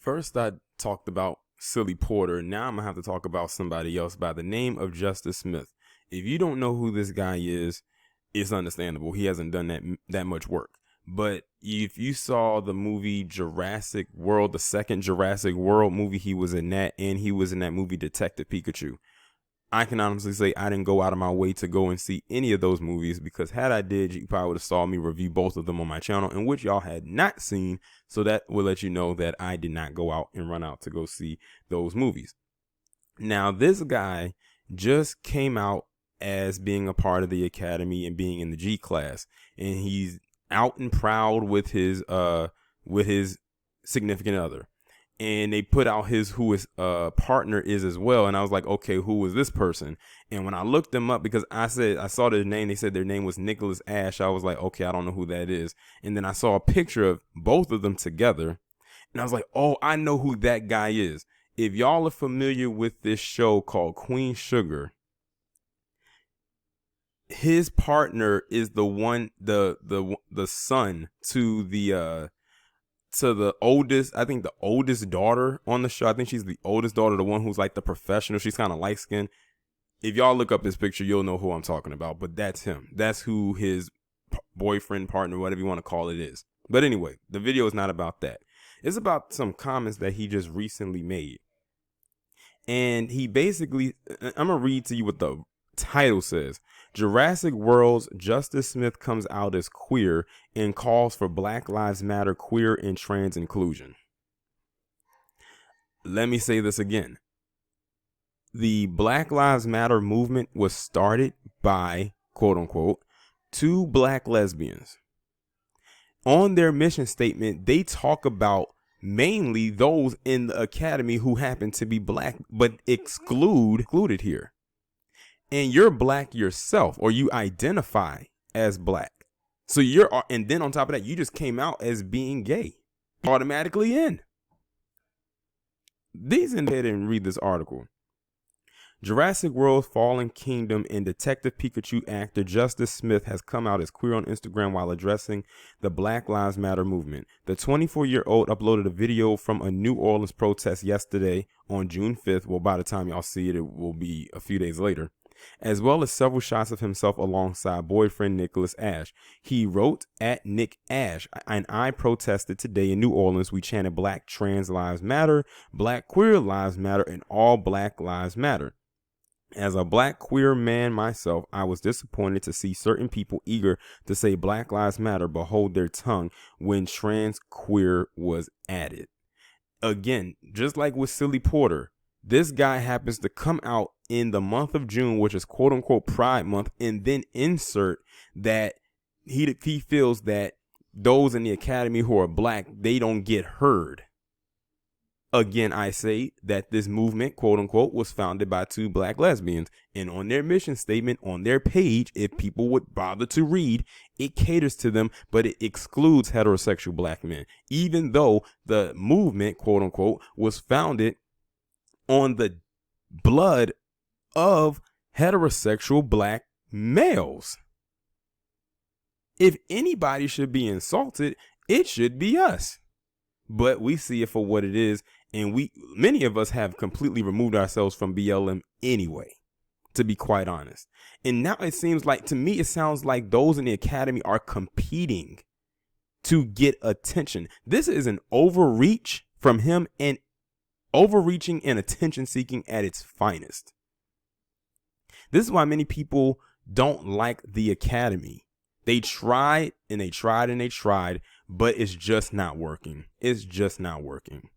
First, I talked about Silly Porter. Now I'm going to have to talk about somebody else by the name of Justice Smith. If you don't know who this guy is, it's understandable. He hasn't done that much work. But if you saw the movie Jurassic World, the second Jurassic World movie, he was in that, and he was in that movie Detective Pikachu. I can honestly say I didn't go out of my way to go and see any of those movies, because had I did, you probably would have saw me review both of them on my channel, in which y'all had not seen. So that will let you know that I did not go out and run out to go see those movies. Now, this guy just came out as being a part of the Academy and being in the G class, and he's out and proud with his significant other. And they put out who his partner is as well. And I was like, okay, who is this person? And when I looked them up, because I saw their name, they said their name was Nicholas Ash. I was like, okay, I don't know who that is. And then I saw a picture of both of them together. And I was like, oh, I know who that guy is. If y'all are familiar with this show called Queen Sugar, his partner is the one, the son to the oldest, I think the oldest daughter on the show. I think she's the oldest daughter, the one who's like the professional. She's kind of light skinned. If y'all look up his picture, you'll know who I'm talking about. But that's him. That's who his boyfriend, partner, whatever you want to call it is. But anyway, the video is not about that. It's about some comments that he just recently made. And he basically, I'm going to read to you what the title says. Jurassic World's Justice Smith comes out as queer and calls for Black Lives Matter queer and trans inclusion. Let me say this again. The Black Lives Matter movement was started by, quote unquote, two black lesbians. On their mission statement, they talk about mainly those in the Academy who happen to be black, but excluded here. And you're black yourself, or you identify as black. So and then on top of that, you just came out as being gay. Automatically in. These in ahead and read this article. Jurassic World's Fallen Kingdom and Detective Pikachu actor Justice Smith has come out as queer on Instagram while addressing the Black Lives Matter movement. The 24-year-old uploaded a video from a New Orleans protest yesterday on June 5th. Well, by the time y'all see it, it will be a few days later. As well as several shots of himself alongside boyfriend Nicholas Ash. He wrote, at Nick Ash, and I protested today in New Orleans. We chanted Black Trans Lives Matter, Black Queer Lives Matter, and All Black Lives Matter. As a black queer man myself, I was disappointed to see certain people eager to say Black Lives Matter but hold their tongue when trans queer was added. Again, just like with Silly Porter, this guy happens to come out in the month of June, which is quote unquote Pride Month, and then insert that he feels that those in the Academy who are black, they don't get heard. Again, I say that this movement, quote unquote, was founded by two black lesbians, and on their mission statement on their page, if people would bother to read, it caters to them, but it excludes heterosexual black men, even though the movement, quote unquote, was founded on the blood of heterosexual black males. If anybody should be insulted, it should be us. But we see it for what it is, and many of us have completely removed ourselves from BLM anyway, to be quite honest. And now it seems like, to me, it sounds like those in the Academy are competing to get attention. This is an overreach from him, and overreaching and attention seeking at its finest. This is why many people don't like the Academy. They tried and they tried and they tried, but it's just not working. It's just not working.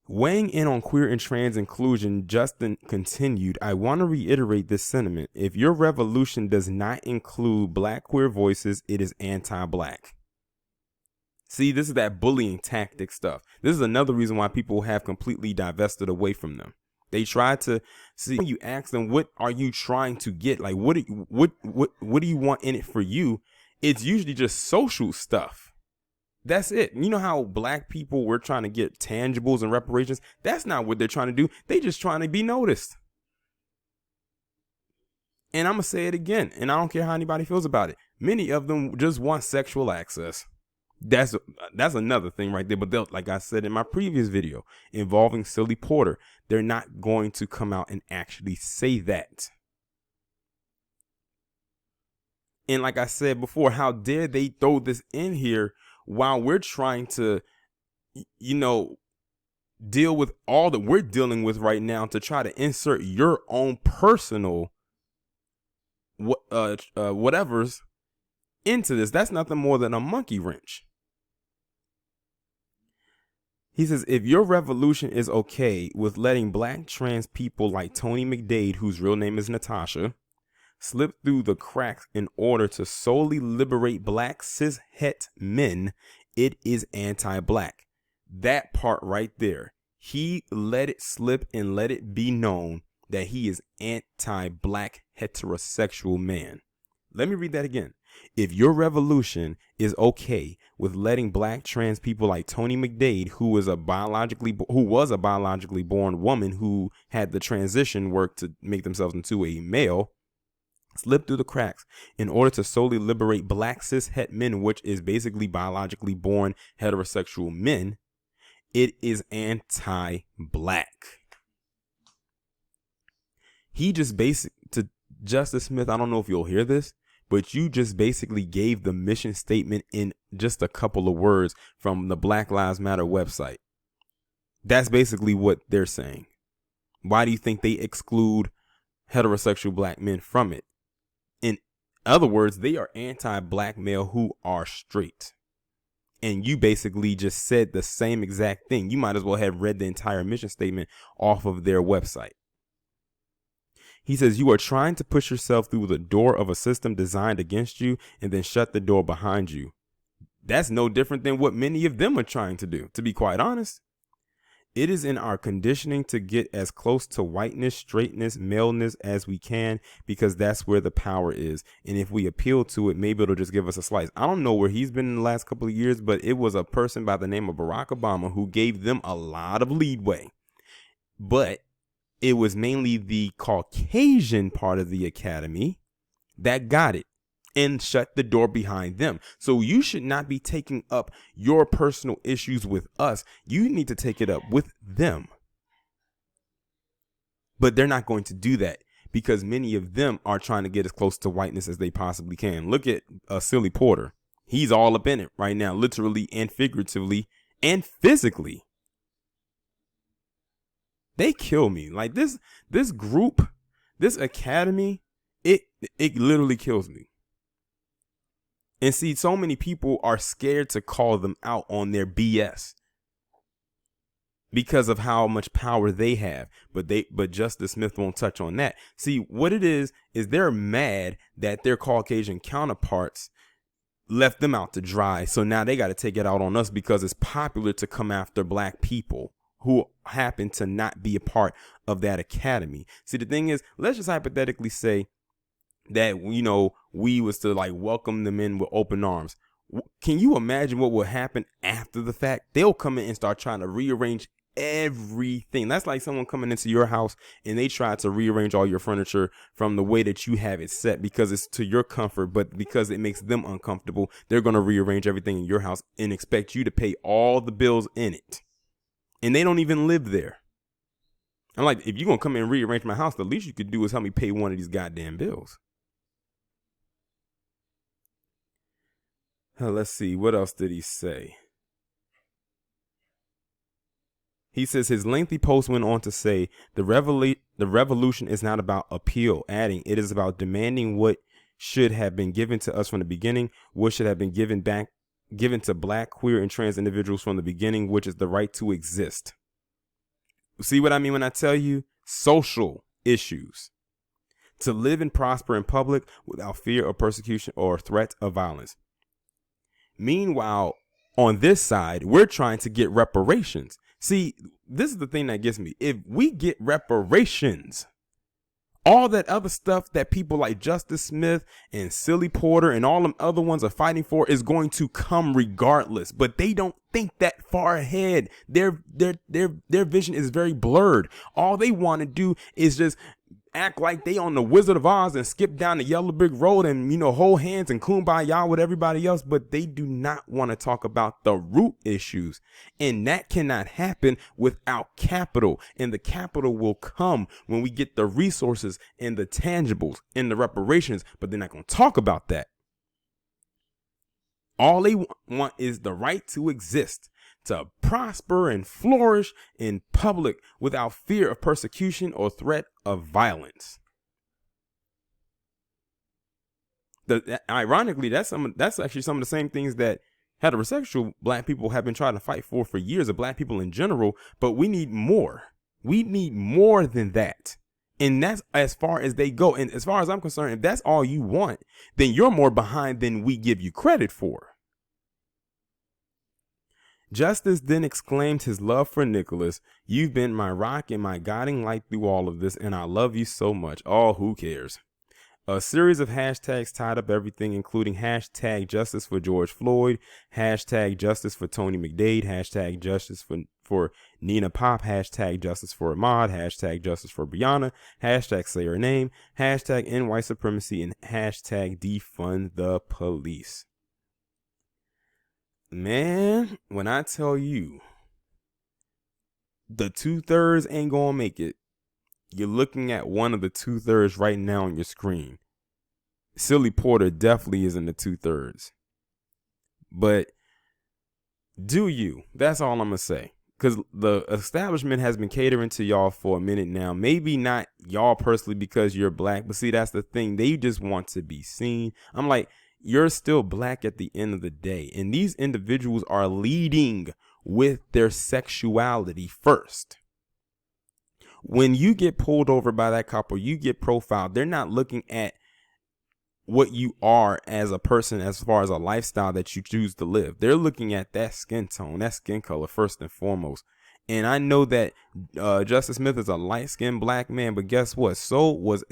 Weighing in on queer and trans inclusion, Justin continued, I want to reiterate this sentiment. If your revolution does not include black queer voices, it is anti-black. See, this is that bullying tactic stuff. This is another reason why people have completely divested away from them. They try to see, when you ask them, what are you trying to get? Like, what do you want in it for you? It's usually just social stuff. That's it. You know how black people were trying to get tangibles and reparations? That's not what they're trying to do. They just trying to be noticed. And I'm going to say it again, and I don't care how anybody feels about it. Many of them just want sexual access. That's another thing right there. But like I said in my previous video involving Silly Porter, they're not going to come out and actually say that. And like I said before, how dare they throw this in here while we're trying to, deal with all that we're dealing with right now to try to insert your own personal whatever's into this. That's nothing more than a monkey wrench. He says, if your revolution is okay with letting black trans people like Tony McDade, whose real name is Natasha, slip through the cracks in order to solely liberate black cis het men, it is anti-black. That part right there. He let it slip and let it be known that he is anti-black heterosexual man. Let me read that again. If your revolution is okay with letting black trans people like Tony McDade, who was a biologically born woman who had the transition work to make themselves into a male, slip through the cracks in order to solely liberate black cis het men, which is basically biologically born heterosexual men, it is anti-black. He just to Justice Smith, I don't know if you'll hear this, but you just basically gave the mission statement in just a couple of words from the Black Lives Matter website. That's basically what they're saying. Why do you think they exclude heterosexual black men from it? In other words, they are anti-black male who are straight. And you basically just said the same exact thing. You might as well have read the entire mission statement off of their website. He says, you are trying to push yourself through the door of a system designed against you and then shut the door behind you. That's no different than what many of them are trying to do, to be quite honest. It is in our conditioning to get as close to whiteness, straightness, maleness as we can, because that's where the power is. And if we appeal to it, maybe it'll just give us a slice. I don't know where he's been in the last couple of years, but it was a person by the name of Barack Obama who gave them a lot of leeway. But it was mainly the Caucasian part of the academy that got it and shut the door behind them. So you should not be taking up your personal issues with us. You need to take it up with them. But they're not going to do that because many of them are trying to get as close to whiteness as they possibly can. Look at Silly Porter. He's all up in it right now, literally and figuratively and physically. They kill me. Like this group, this academy, it literally kills me. And see, so many people are scared to call them out on their BS because of how much power they have. But Justice Smith won't touch on that. See, what it is they're mad that their Caucasian counterparts left them out to dry. So now they got to take it out on us because it's popular to come after black people who happen to not be a part of that academy. See, the thing is, let's just hypothetically say that, we was to like welcome them in with open arms. Can you imagine what will happen after the fact? They'll come in and start trying to rearrange everything. That's like someone coming into your house and they try to rearrange all your furniture from the way that you have it set because it's to your comfort, but because it makes them uncomfortable, they're going to rearrange everything in your house and expect you to pay all the bills in it. And they don't even live there. I'm like, if you're going to come in and rearrange my house, the least you could do is help me pay one of these goddamn bills. Let's see. What else did he say? He says his lengthy post went on to say the revolution is not about appeal, adding it is about demanding what should have been given to us from the beginning, what should have been given to black, queer, and trans individuals from the beginning, which is the right to exist. See what I mean when I tell you? Social issues. To live and prosper in public without fear of persecution or threat of violence. Meanwhile, on this side, we're trying to get reparations. See, this is the thing that gets me. If we get reparations, all that other stuff that people like Justice Smith and Silly Porter and all them other ones are fighting for is going to come regardless. But they don't think that far ahead. Their vision is very blurred. All they want to do is just act like they on the Wizard of Oz and skip down the yellow brick road and, hold hands and kumbaya with everybody else, but they do not want to talk about the root issues. And that cannot happen without capital. And the capital will come when we get the resources and the tangibles and the reparations, but they're not going to talk about that. All they want is the right to exist, to prosper and flourish in public without fear of persecution or threat of violence. Ironically, that's actually some of the same things that heterosexual black people have been trying to fight for years, of black people in general, but we need more. We need more than that. And that's as far as they go. And as far as I'm concerned, if that's all you want, then you're more behind than we give you credit for. Justice then exclaimed his love for Nicholas. You've been my rock and my guiding light through all of this, and I love you so much. Oh, who cares? A series of hashtags tied up everything, including hashtag justice for George Floyd, hashtag justice for Tony McDade, hashtag justice for Nina Pop, hashtag justice for Ahmaud, hashtag justice for Breonna, hashtag say her name, hashtag end white supremacy, and hashtag defund the police. Man, when I tell you the 2/3 ain't gonna make it, you're looking at one of the 2/3 right now on your screen. Silly Porter definitely is in the 2/3. But do you? That's all I'm gonna say. Because the establishment has been catering to y'all for a minute now. Maybe not y'all personally because you're black, but see, that's the thing. They just want to be seen. I'm like, you're still black at the end of the day. And these individuals are leading with their sexuality first. When you get pulled over by that cop or you get profiled, they're not looking at what you are as a person as far as a lifestyle that you choose to live. They're looking at that skin tone, that skin color first and foremost. And I know that Justice Smith is a light-skinned black man, but guess what? So is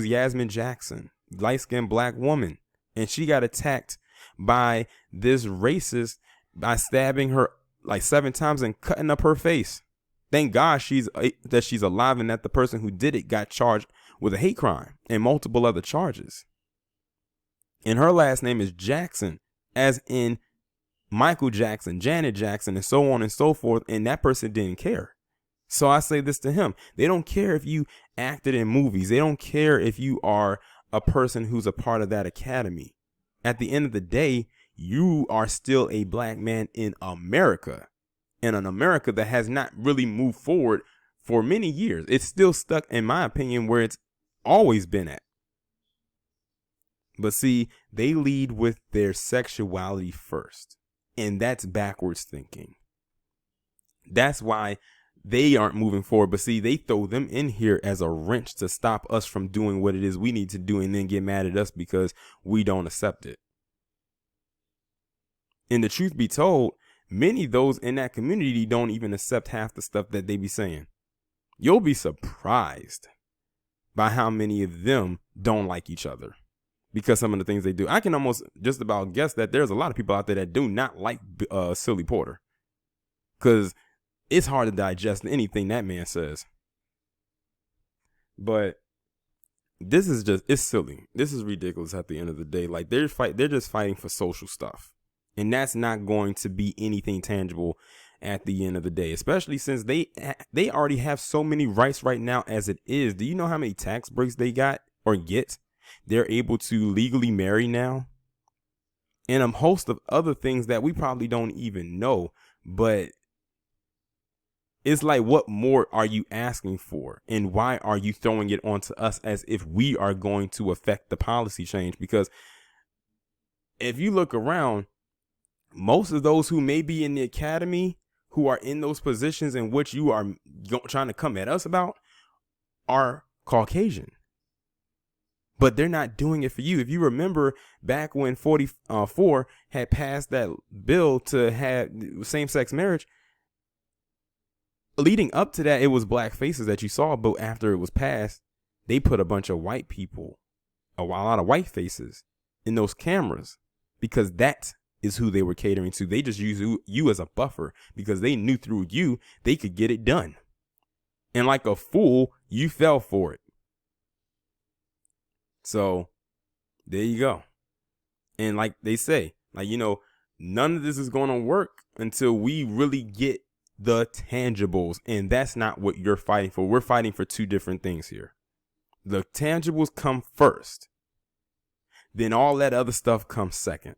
Yasmin Jackson, light-skinned black woman. And she got attacked by this racist by stabbing her like 7 times and cutting up her face. Thank God she's alive and that the person who did it got charged with a hate crime and multiple other charges. And her last name is Jackson, as in Michael Jackson, Janet Jackson, and so on and so forth. And that person didn't care. So I say this to him. They don't care if you acted in movies. They don't care if you are a person who's a part of that academy. At the end of the day, you are still a black man in America, in an America that has not really moved forward for many years. It's still stuck, in my opinion, where it's always been at. But see, they lead with their sexuality first, and that's backwards thinking. That's why they aren't moving forward. But see, they throw them in here as a wrench to stop us from doing what it is we need to do and then get mad at us because we don't accept it. And the truth be told, many of those in that community don't even accept half the stuff that they be saying. You'll be surprised by how many of them don't like each other because some of the things they do. I can almost just about guess that there's a lot of people out there that do not like Silly Porter because it's hard to digest anything that man says. But this is it's silly. This is ridiculous at the end of the day. Like they're just fighting for social stuff. And that's not going to be anything tangible at the end of the day, especially since they already have so many rights right now as it is. Do you know how many tax breaks they got or get? They're able to legally marry now. And a host of other things that we probably don't even know. But it's like, what more are you asking for? And why are you throwing it onto us as if we are going to affect the policy change? Because if you look around, most of those who may be in the academy, who are in those positions in which you are trying to come at us about, are Caucasian. But they're not doing it for you. If you remember back when 44 had passed that bill to have same-sex marriage, leading up to that, it was black faces that you saw. But after it was passed, they put a bunch of white people, a lot of white faces in those cameras because that is who they were catering to. They just use you as a buffer because they knew through you they could get it done. And like a fool, you fell for it. So there you go. And like they say, like, none of this is going to work until we really get the tangibles. And that's not what you're fighting for. We're fighting for two different things here. The tangibles come first. Then all that other stuff comes second.